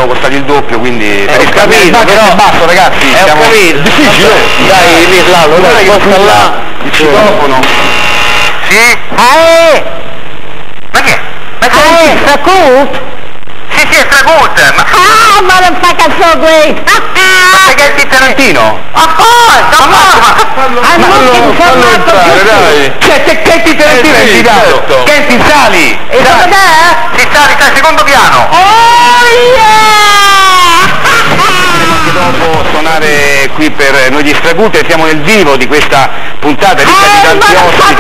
costati il doppio, quindi ho capito, però basso, ragazzi, ho capito, difficile. Dai, Mirlando, dai, costa là. Il citofono. Sì? Ma che? Ma che è Stracut? Sì, è Stracut, ma... Ah, motherfucker, so great! Ma che è Tarantino? Of course! I'm looking for Marco Giusti! C'è Kenty Tarantino è invitato! Kenty, sali! E sono there? Sì, sali, sta al secondo piano! Oh yeah! Anche dopo suonare qui per noi di Stracute, siamo nel vivo di questa puntata ricca di tanti ospiti.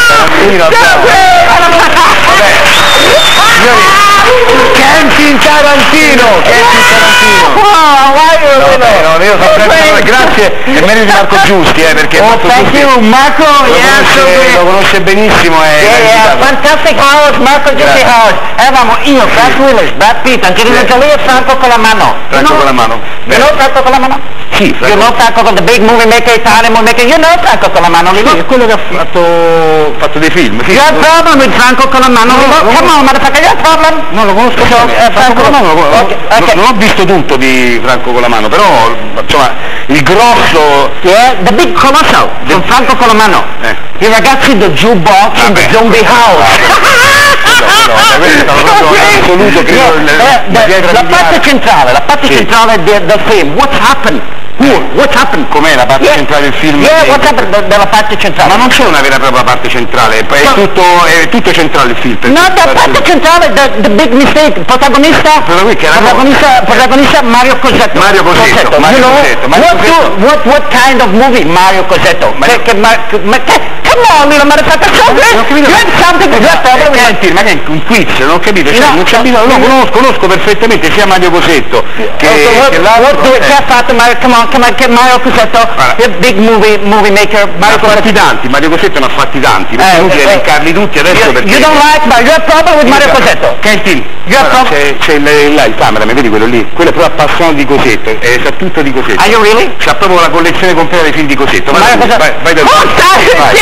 Tarantino, vabbè, signori, Kenty Tarantino! No, io so grazie e merito di Marco Giusti, perché thank you, Marco, lo conosce benissimo. Fantastic house, Marco Giusti house. Eravamo io, Brad Willis, Brad Pitt, Angelina Jolie e Franco con la mano. Franco con la mano. You know Franco con la mano? Sì, You know Franco con the big movie maker, Italian movie maker, you know Franco con la mano? Sì, è quello che ha fatto dei film. Sì, you have problem with Franco con la mano? Come on, motherfucker, you have problem? No, lo conosco bene. Franco con la mano, non ho visto tutto di Franco con la mano, però insomma il grosso. Yeah, the big colossal, con Franco con la mano. I ragazzi del jukebox in the zombie house. La parte centrale del film, what's happened? What's happened? Com'è la parte centrale del film? What's happened della parte centrale? Ma non c'è una vera e propria parte centrale, è tutto centrale il film. No, la parte centrale, the big mistake, protagonista Mario Cosetto. What kind of movie Mario Cosetto? Come on, little motherfucker, you have something to do. Ma che è un quiz, non ho capito, non conosco perfettamente sia Mario Cosetto che l'altro. Che ha fatto Mario, come on, Mario Cosetto, big movie maker, Mario Cosetto. Mario Cosetto ne ha fatti tanti, perché è inutile elencarli tutti adesso perché... You don't like Mario, you have problem with Mario Cosetto. Kenty, c'è là il cameraman, vedi quello lì? Quello è proprio appassionato di Cosetto, sa tutto di Cosetto. Are you really? C'ha proprio la collezione completa dei film di Cosetto. Vai da lui. Vai.